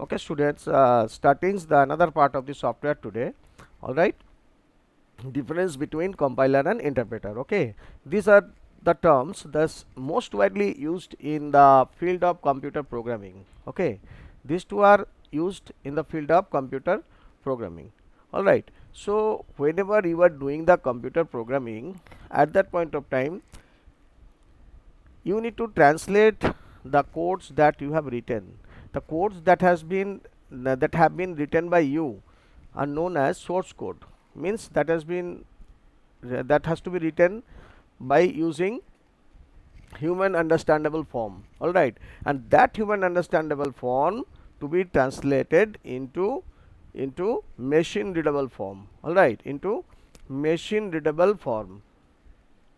Okay, students, starting the another part of the software today. All right, difference between compiler and interpreter. Okay, these are the terms that's most widely used in the field of computer programming. Okay, these two are used in the field of computer programming. All right, so whenever you are doing the computer programming, at that point of time you need to translate the codes that you have written. The codes that have been written by you are known as source code. Means that has to be written by using human understandable form. All right, and that human understandable form to be translated into machine readable form. All right, into machine readable form.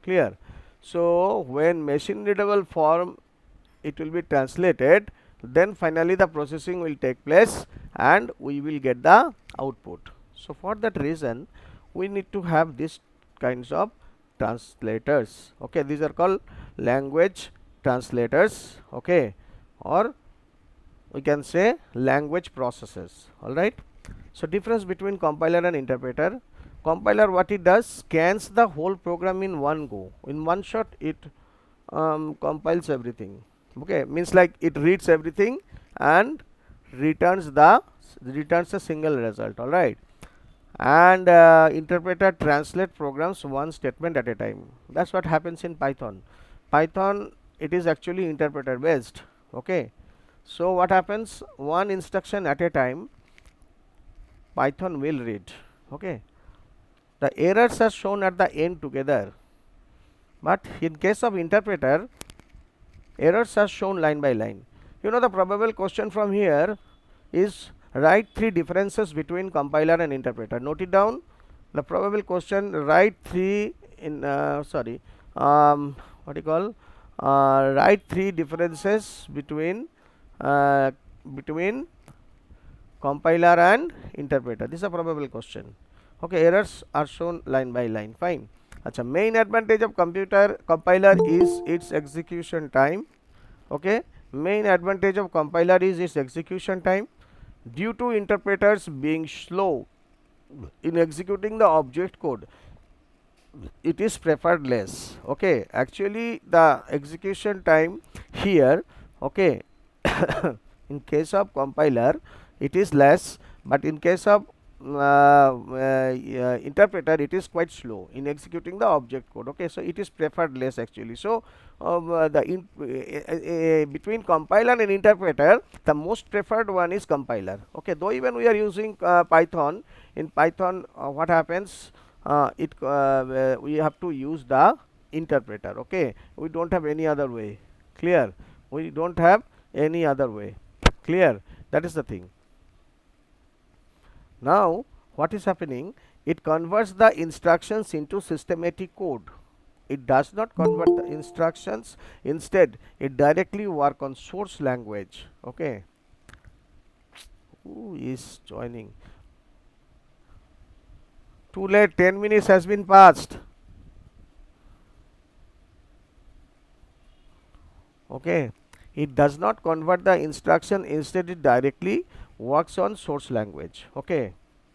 Clear? So when machine readable form it will be translated, then finally the processing will take place and we will get the output. So for that reason we need to have these kinds of translators. Okay, these are called language translators. Okay, or we can say language processors. All right, so difference between compiler and interpreter. Compiler, what it does, scans the whole program in one go, in one shot it compiles everything. Okay, means like it reads everything and returns a single result. All right, and interpreter translate programs one statement at a time. That's what happens in Python. It is actually interpreter based. Okay, so what happens, one instruction at a time Python will read. Okay, the errors are shown at the end together, but in case of interpreter errors are shown line by line. You know, the probable question from here is write three differences between compiler and interpreter. Note it down. The probable question, write three in what you call write three differences uh, between compiler and interpreter. This is a probable question. Okay, errors are shown line by line. Fine. Acha, main advantage of compiler is its execution time. Okay, main advantage of compiler is its execution time. Due to interpreters being slow in executing the object code, it is preferred less. Okay, actually the execution time here, okay, in case of compiler it is less, but in case of interpreter it is quite slow in executing the object code. Okay, so it is preferred less actually. So between compiler and interpreter, the most preferred one is compiler. Okay, though even we are using Python, in Python what happens, we have to use the interpreter. Okay, we don't have any other way. Clear? We don't have any other way. Clear? That is the thing. Now what is happening, it converts the instructions into systematic code. It does not convert the instructions, instead it directly work on source language. Okay, who is joining? Too late, 10 minutes has been passed. Okay, it does not convert the instruction, instead it directly works on source language. Okay,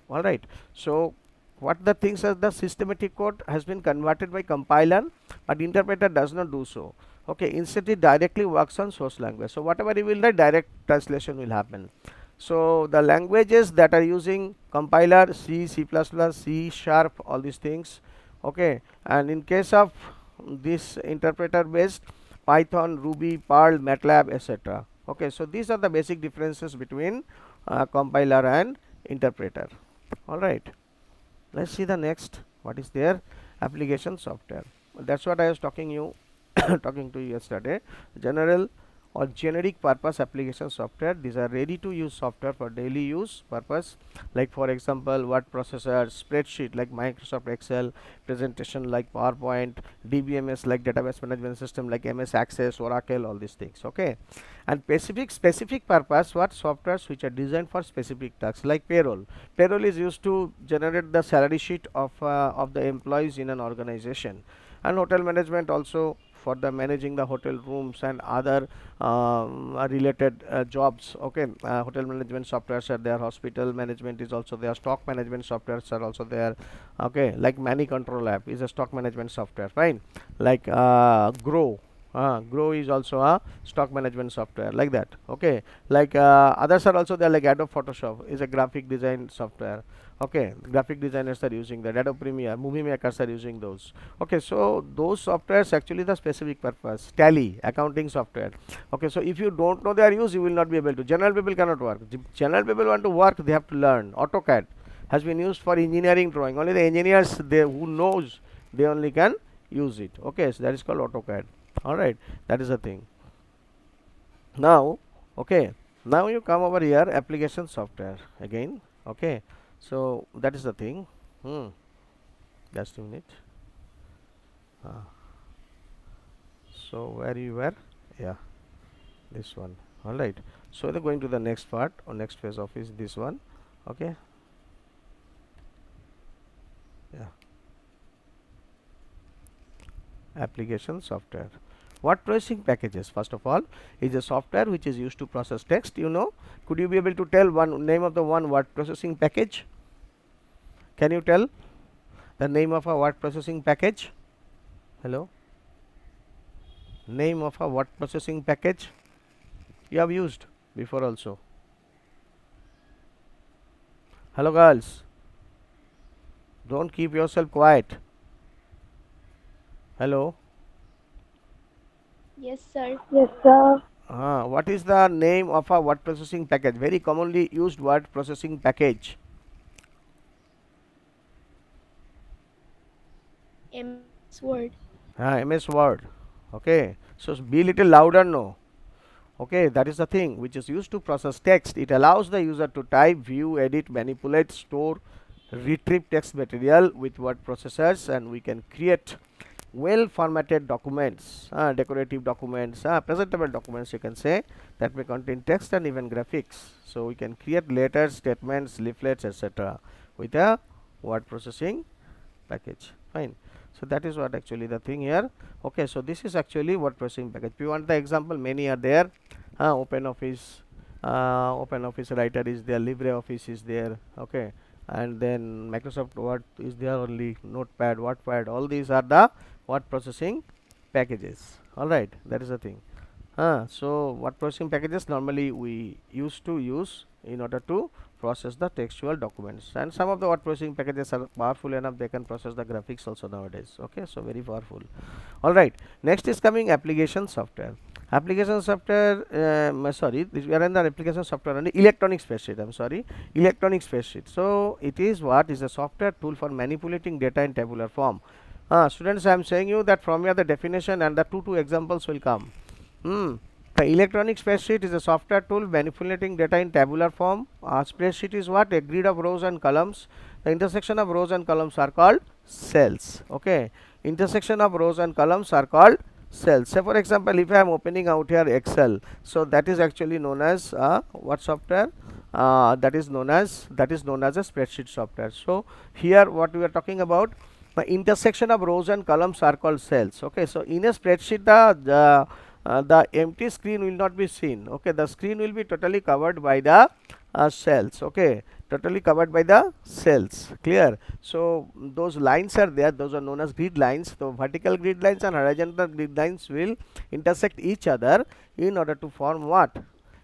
all right. So what the things as the systematic code has been converted by compiler, but interpreter does not do so. Okay, instead it directly works on source language. So whatever you will write, direct translation will happen. So the languages that are using compiler, C, C++, C sharp, all these things. Okay, and in case of this interpreter based, Python, Ruby, Perl, MATLAB, etc. Okay, so these are the basic differences between compiler and interpreter. All right, let's see the next. What is there? Application software. That's what I was talking to you yesterday. General or generic purpose application software. These are ready to use software for daily use purpose, like for example word processor, spreadsheet like Microsoft Excel, presentation like PowerPoint, DBMS like database management system like MS Access, Oracle, all these things. Okay, and specific purpose, what softwares which are designed for specific tasks, like payroll is used to generate the salary sheet of the employees in an organization, and hotel management also for the managing the hotel rooms and other related jobs. Okay, hotel management softwares are there, hospital management is also there, stock management softwares are also there. Okay, like Money Control app is a stock management software, fine. Like Grow is also a stock management software, like that. Okay, like others are also there, like Adobe Photoshop is a graphic design software. Okay, graphic designers are using that. Adobe Premiere, movie makers are using those. Okay, so those softwares actually the specific purpose. Tally, accounting software. Okay, so if you don't know their use, you will not be able to. General people cannot work. General people want to work, they have to learn. AutoCAD has been used for engineering drawing. Only the engineers they who knows, they only can use it. Okay, so that is called AutoCAD. All right, that is the thing. Now, okay, now you come over here, application software again. Okay, so that is the thing. Just a minute. So where you were? Yeah, this one. All right, so they're going to the next part or next phase of is this one. Okay, yeah, application software. Word processing packages, first of all, is a software which is used to process text. You know, could you be able to tell one name of the one word processing package? Can you tell the name of a word processing package? Hello, name of a word processing package you have used before also. Hello girls, don't keep yourself quiet. Hello. Yes, sir. Yes, sir. What is the name of a word processing package? Very commonly used word processing package. MS Word. MS Word. Okay, so be little louder, no. Okay, that is the thing which is used to process text. It allows the user to type, view, edit, manipulate, store, retrieve text material with word processors, and we can create well formatted documents, decorative documents, presentable documents, you can say, that may contain text and even graphics. So we can create letters, statements, leaflets, etc. with a word processing package, fine. So that is what actually the thing here. Okay, so this is actually word processing package. If you want the example, many are there. OpenOffice, OpenOffice Writer is there, LibreOffice is there. Okay, and then Microsoft Word is there only, Notepad, Wordpad, all these are the word processing packages. All right, that is the thing. So word processing packages normally we used to use in order to process the textual documents, and some of the word processing packages are powerful enough, they can process the graphics also nowadays. Okay, so very powerful. All right, next is coming application software. Application software, we are in the application software and electronic spreadsheet. I'm sorry, electronic spreadsheet. So it is what is a software tool for manipulating data in tabular form. Students, I am saying you that from here the definition and the two examples will come. The electronic spreadsheet is a software tool manipulating data in tabular form. A spreadsheet is what? A grid of rows and columns. The intersection of rows and columns are called cells. Okay, intersection of rows and columns are called cells. Say for example, if I am opening out here Excel, so that is actually known as what software? That is known as a spreadsheet software. So here what we are talking about, the intersection of rows and columns are called cells. Okay, so in a spreadsheet the empty screen will not be seen. Okay, the screen will be totally covered by the cells. Okay, totally covered by the cells. Clear? So those lines are there, those are known as grid lines. So vertical grid lines and horizontal grid lines will intersect each other in order to form what?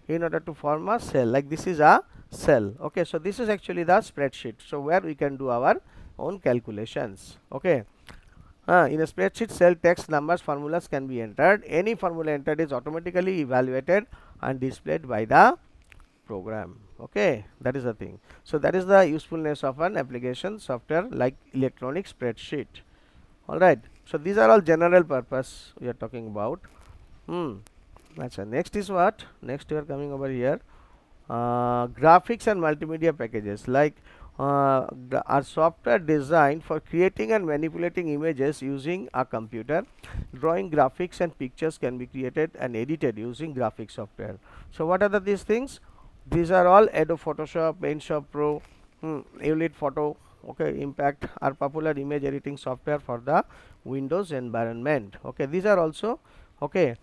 In order to form a cell. Like this is a cell. Okay, so this is actually the spreadsheet, so where we can do our own calculations. Okay, in a spreadsheet, cell text, numbers, formulas can be entered. Any formula entered is automatically evaluated and displayed by the program. Okay, that is the thing. So that is the usefulness of an application software like electronic spreadsheet. All right, so these are all general purpose we are talking about. That's next is what? Next we are coming over here. Graphics and multimedia packages, like are software designed for creating and manipulating images using a computer. Drawing graphics and pictures can be created and edited using graphics software. So what are these things? These are all Adobe Photoshop, PaintShop Pro, Ulit Photo, okay, Impact are popular image editing software for the Windows environment. Okay, these are also, okay,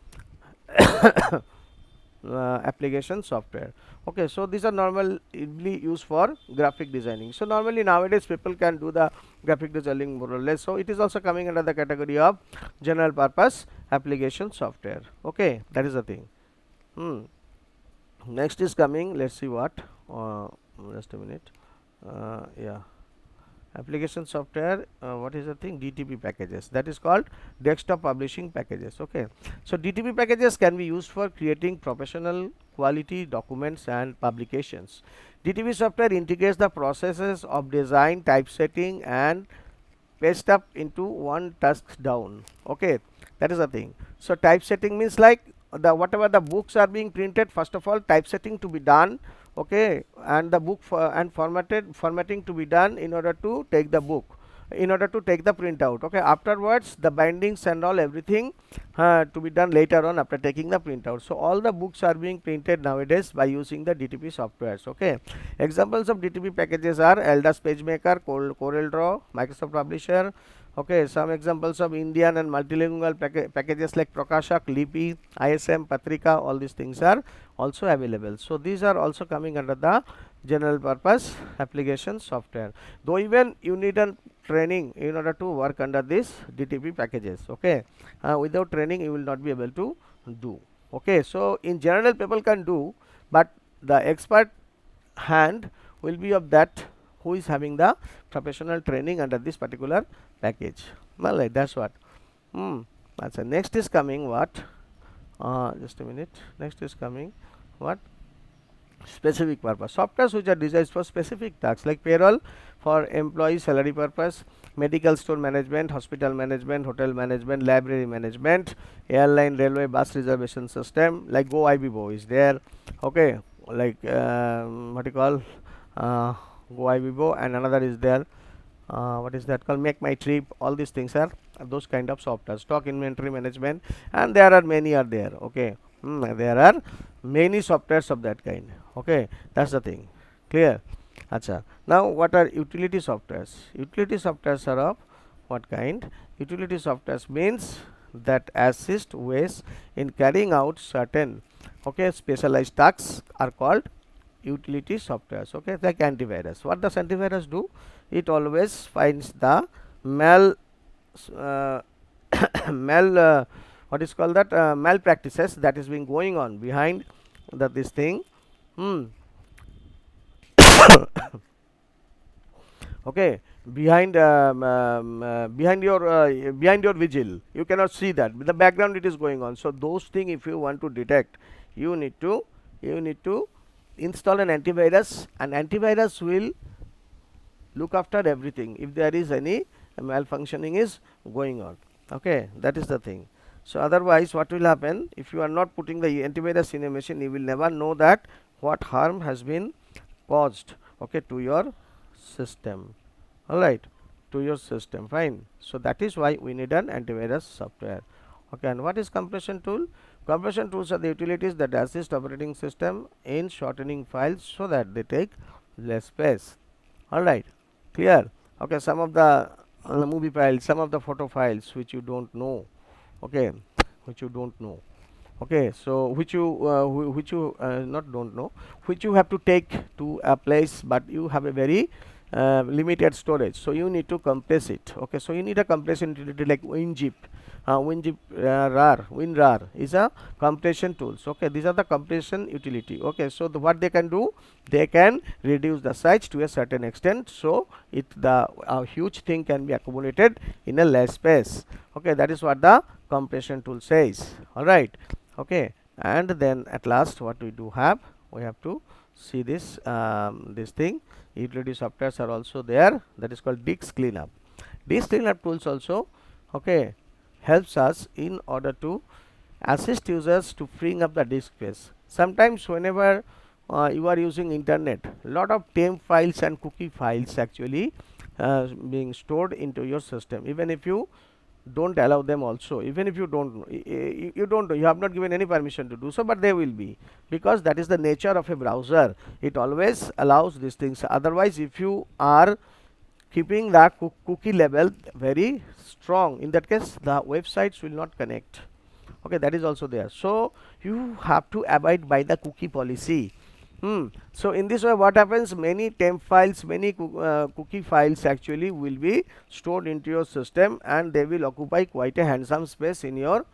application software. Okay, so these are normally used for graphic designing. So normally nowadays people can do the graphic designing more or less, so it is also coming under the category of general purpose application software. Okay, that is the thing. Next is coming, let's see what, just a minute. Yeah, application software, what is the thing, DTP packages, that is called desktop publishing packages. Okay, so DTP packages can be used for creating professional quality documents and publications. DTP software integrates the processes of design, typesetting and paste up into one task down. Okay, that is the thing. So typesetting means like the whatever the books are being printed, first of all typesetting to be done. Okay, and the book and formatting to be done in order to take the book, in order to take the printout. Okay, afterwards the bindings and all everything to be done later on after taking the printout. So all the books are being printed nowadays by using the DTP softwares. Okay, examples of DTP packages are Eldas PageMaker, Corel Draw, Microsoft Publisher. Okay, some examples of Indian and multilingual packages like Prakashak, Lipi, ISM, Patrika, all these things are also available. So these are also coming under the general purpose application software, though even you need a training in order to work under this DTP packages. Okay, without training you will not be able to do. Okay, so in general people can do, but the expert hand will be of that who is having the professional training under this particular package. Well, like that's what. That's next is coming what, just a minute, next is coming what, specific purpose softwares which are designed for specific tasks like payroll for employee salary purpose, medical store management, hospital management, hotel management, library management, airline, railway, bus reservation system like Go IBIBO is there. Okay, like what you call, Go IBIBO, and another is there, what is that called, Make My Trip. All these things are those kind of software. Stock inventory management, and there are many are there. Okay, there are many softwares of that kind. Okay, that's the thing. Clear? Acha. Now what are utility softwares? Utility softwares are of what kind? Utility softwares means that assist ways in carrying out certain, okay, specialized tasks are called utility softwares. Okay, like antivirus. What does antivirus do? It always finds the uh, what is called that, malpractices that is being going on behind this thing. Okay, behind your vigil you cannot see that, with the background it is going on. So those things if you want to detect, you need to install an antivirus, and antivirus will look after everything if there is any malfunctioning is going on. Okay, that is the thing. So otherwise what will happen, if you are not putting the antivirus in a machine, you will never know that what harm has been caused, okay, to your system. All right, to your system. Fine. So that is why we need an antivirus software. Okay, and what is compression tool? Compression tools are the utilities that assist operating system in shortening files so that they take less space. All right, clear? Okay, some of the movie files, some of the photo files which you don't know. Okay, which you don't know. Okay, so which you not don't know, which you have to take to a place, but you have a very limited storage, so you need to compress it. Okay, so you need a compression utility like WinZip. WinRAR is a compression tools. Okay, these are the compression utility. Okay, so what they can do, they can reduce the size to a certain extent, so the huge thing can be accumulated in a less space. Okay, that is what the compression tool says. All right. Okay, and then at last what we do have, we have to see this this thing. Utility softwares are also there, that is called disk cleanup. Disk cleanup tools also, okay, helps us in order to assist users to freeing up the disk space. Sometimes whenever you are using internet, lot of temp files and cookie files actually being stored into your system, even if you don't allow them also, even if you don't you have not given any permission to do so, but they will be, because that is the nature of a browser. It always allows these things. Otherwise if you are keeping the cookie level very strong. In that case, the websites will not connect. Okay, that is also there. So you have to abide by the cookie policy. So in this way, what happens, many temp files, many cookie files actually will be stored into your system, and they will occupy quite a handsome space in your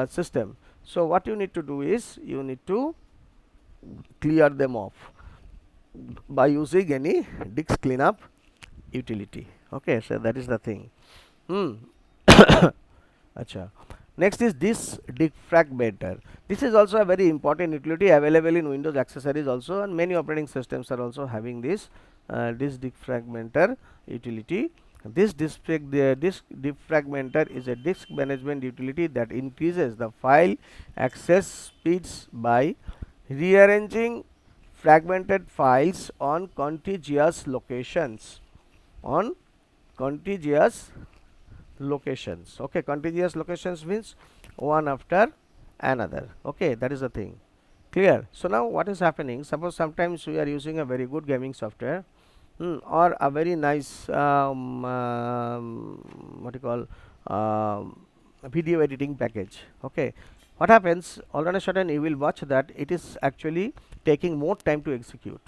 system. So what you need to do is, you need to clear them off by using any disk cleanup utility. Okay, so that is the thing. Acha. Next is this defragmenter. This is also a very important utility available in Windows accessories also, and many operating systems are also having this defragmenter utility. This defragmenter is a disk management utility that increases the file access speeds by rearranging fragmented files on contiguous locations. Okay, contiguous locations means one after another. Okay, that is the thing. Clear? So now what is happening, suppose sometimes we are using a very good gaming software, or a very nice what you call video editing package. Okay, what happens, all of a sudden you will watch that it is actually taking more time to execute.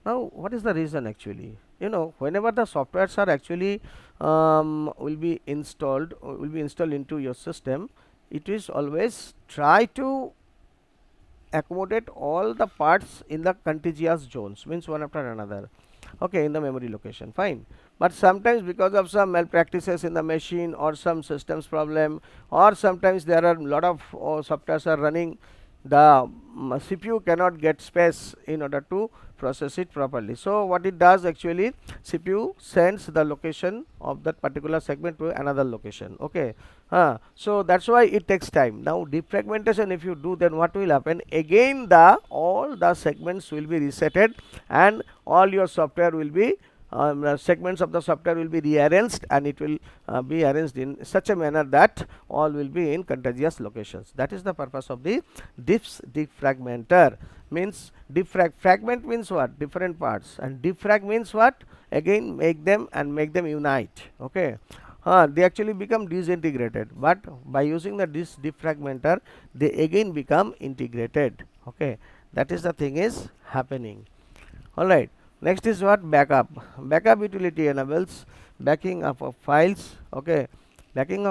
Now what is the reason actually? Whenever the softwares are actually will be installed into your system, it is always try to accommodate all the parts in the contiguous zones, means one after another. Okay, in the memory location, fine. But sometimes because of some malpractices in the machine, or some systems problem, or sometimes there are a lot of softwares are running, the CPU cannot get space in order to process it properly. So what it does actually, CPU sends the location of that particular segment to another location. Okay, so that's why it takes time. Now defragmentation, if you do, then what will happen, again all the segments will be resetted, and all your software will be segments of the software will be rearranged, and it will be arranged in such a manner that all will be in contiguous locations. That is the purpose of the defragmenter. Means fragment means what, different parts, and defrag means what, again make them unite. Okay, they actually become disintegrated, but by using the defragmenter, they again become integrated. Okay, that is the thing is happening. All right. Next is what, backup. Backup utility enables backing up of files. Okay, backing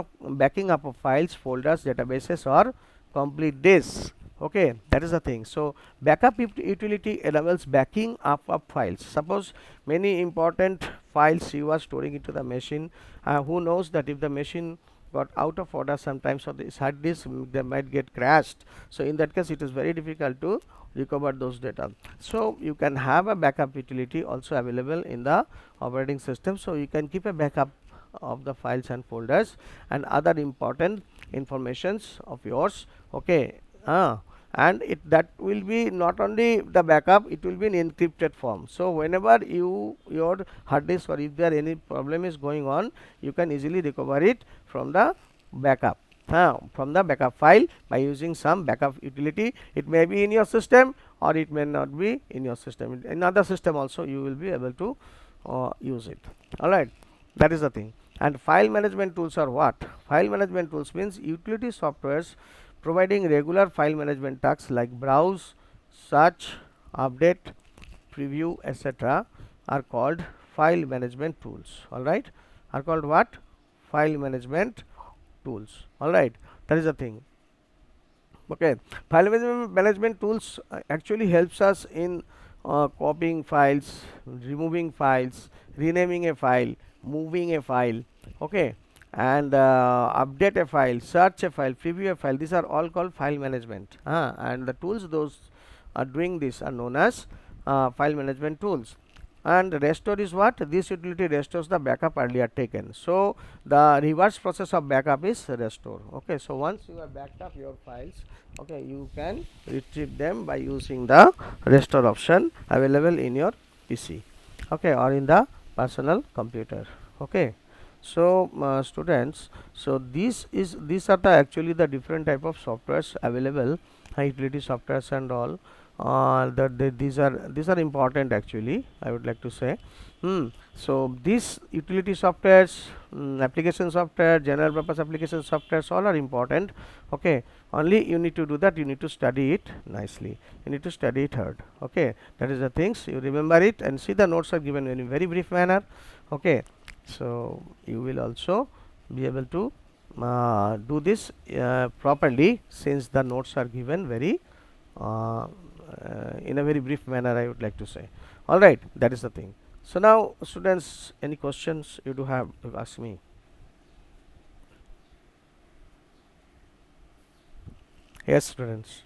up of files, folders, databases, or complete disks. Okay, that is the thing. So backup utility enables backing up of files. Suppose many important files you are storing into the machine, who knows that if the machine got out of order sometimes, or this hard disk, they might get crashed. So in that case, it is very difficult to recover those data. So you can have a backup utility also available in the operating system. So you can keep a backup of the files and folders and other important informations of yours. Okay, and that will be not only the backup, it will be in encrypted form. So whenever your hard disk, or if there any problem is going on, you can easily recover it from the backup, from the backup file, by using some backup utility. It may be in your system, or it may not be in your system. In other system also you will be able to use it. All right, that is the thing. And file management tools are what? File management tools means utility softwares providing regular file management tasks like browse, search, update, preview, etc. are called file management tools. All right, are called what? File management tools. All right, that is the thing. Okay, file management tools actually helps us in copying files, removing files, renaming a file, moving a file. Okay, and update a file, search a file, preview a file. These are all called file management, and the tools those are doing this are known as file management tools. And restore is what? This utility restores the backup earlier taken. So the reverse process of backup is restore. Okay, so once you have backed up your files, okay, you can retrieve them by using the restore option available in your PC, okay, or in the personal computer. Okay, so students, so these are the actually the different type of softwares available utility softwares and all. These are important actually, I would like to say. So these utility softwares, application software, general purpose application softwares, all are important. Okay, only you need to do that, you need to study it nicely, you need to study it hard. Okay, that is the things, you remember it, and see the notes are given in a very brief manner. Okay, so you will also be able to do this properly, since the notes are given very in a very brief manner, I would like to say. All right, that is the thing. So now, students, any questions you do have, you ask me. Yes, students.